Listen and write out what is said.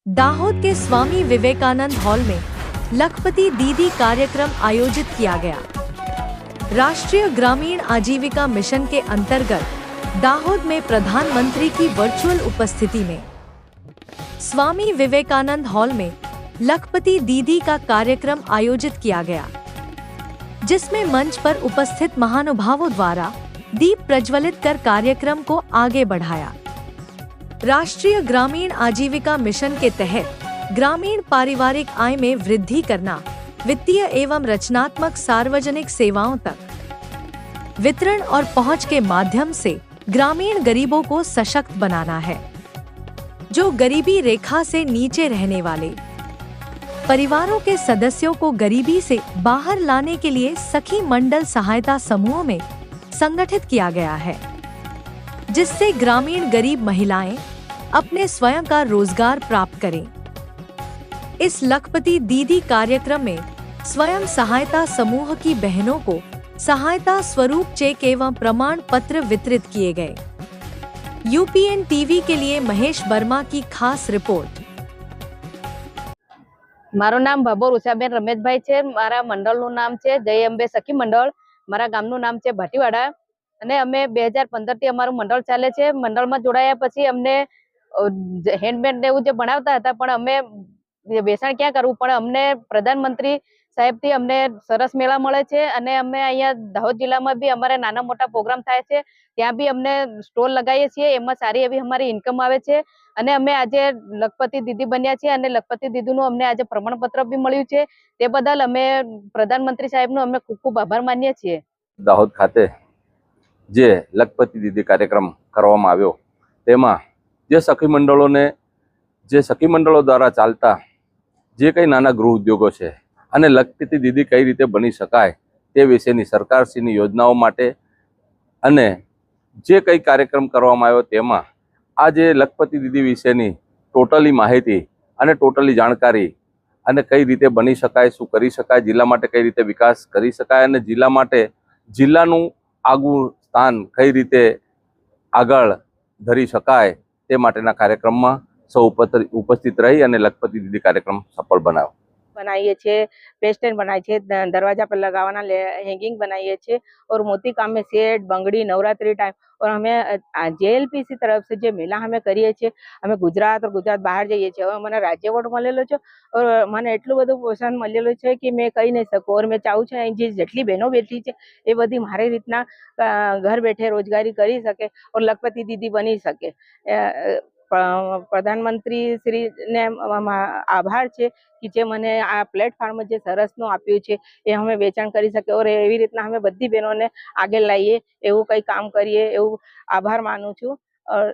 दाहोद के स्वामी विवेकानंद हॉल में लखपति दीदी कार्यक्रम आयोजित किया गया। राष्ट्रीय ग्रामीण आजीविका मिशन के अंतर्गत दाहोद में प्रधानमंत्री की वर्चुअल उपस्थिति में स्वामी विवेकानंद हॉल में लखपति दीदी का कार्यक्रम आयोजित किया गया, जिसमें मंच पर उपस्थित महानुभावों द्वारा दीप प्रज्वलित कर कार्यक्रम को आगे बढ़ाया। राष्ट्रीय ग्रामीण आजीविका मिशन के तहत ग्रामीण पारिवारिक आय में वृद्धि करना, वित्तीय एवं रचनात्मक सार्वजनिक सेवाओं तक वितरण और पहुंच के माध्यम से ग्रामीण गरीबों को सशक्त बनाना है। जो गरीबी रेखा से नीचे रहने वाले परिवारों के सदस्यों को गरीबी से बाहर लाने के लिए सखी मंडल सहायता समूह में संगठित किया गया है, जिससे ग्रामीण गरीब महिलाएं अपने स्वयं का रोजगार प्राप्त करें। इस लखपति दीदी कार्यक्रम में स्वयं सहायता समूह की बहनों को सहायता स्वरूप चेक एवं प्रमाण पत्र वितरित किए गए। यूपीएन टीवी के लिए महेश वर्मा की खास रिपोर्ट। मारू नाम भाभोर उषाबेन रमेशभाई छे। मारा मंडळનું નામ છે જય અંબે સખી મંડળ। મારા ગામનું નામ છે ભાટીવાડા અને અમે 2015 થી અમારું મંડળ ચાલે છે। મંડળમાં જોડાયા પછી અમને હેન્ડમેડ ને એવું જે બનાવતા હતા, પણ અમે વેચાણ ક્યાં કરવું, પણ અમને પ્રધાનમંત્રી સાહેબથી અમને સરસ મેળા મળે છે અને અમે અહીંયા દાહોદ જિલ્લામાં બી અમારે નાના મોટા પ્રોગ્રામ થાય છે, ત્યાં બી અમને સ્ટોલ લગાવીએ છીએ, એમાં સારી એવી અમારી ઇન્કમ આવે છે અને અમે આજે લખપતિ દીદી બન્યા છીએ અને લખપતિ દીદીનું અમને આજે પ્રમાણપત્ર બી મળ્યું છે। તે બદલ અમે પ્રધાનમંત્રી સાહેબનો અમે ખૂબ ખૂબ આભાર માનીએ છીએ। દાહોદ ખાતે જે લખપતિ દીદી કાર્યક્રમ કરવામાં આવ્યો, તેમાં જે સખી મંડળો દ્વારા ચાલતા જે કંઈ નાના ગૃહ ઉદ્યોગો છે અને લખપતિ દીદી કઈ રીતે બની શકાય તે વિશેની સરકારશ્રીની યોજનાઓ માટે અને જે કંઈ કાર્યક્રમ કરવામાં આવ્યો તેમાં આ જે લખપતિ દીદી વિશેની ટોટલી માહિતી અને ટોટલી જાણકારી અને કઈ રીતે બની શકાય, શું કરી શકાય, जिला માટે કઈ રીતે વિકાસ કરી શકાય અને जिला માટે जिल्लाનું આગવું સ્થાન કઈ રીતે આગળ ધરી શકાય તે માટેના કાર્યક્રમમાં સૌ ઉપસ્થિત રહી અને લખપતિ દીદી કાર્યક્રમ સફળ बनाइए छे, पेस्टन बनाए छे, दरवाजा पर लगावाना हैंगिंग बनाइए छे और मोती काम में सेट बंगड़ी नवरात्रि टाइम और हमें जेएलपीसी तरफ से जो मेला हमें करिए छे, हमें गुजरात और गुजरात बहार जाइए छे। हमें મને राज्य अवॉर्ड મળેલો છે और મને એટલું બધું પ્રોત્સાહન મળેલું છે કે મેં કહી નહીં શકું और मैं ચાહું છું અહીં જેટલી બહેનો બેઠી છે એ બધી મારી રીતના ઘર બેઠે રોજગારી કરી શકે और લખપતિ દીદી બની શકે। प्रधानमंत्री श्री ने आभार है कि जे मने आ प्लेटफॉर्म जे सरसનું આપ્યું છે એ અમે વેચાણ કરી શકે और એવી રીતના અમે બધી બહેનોને આગે લાવીએ એવું કંઈ કામ કરીએ એવું આભાર માનું છું। और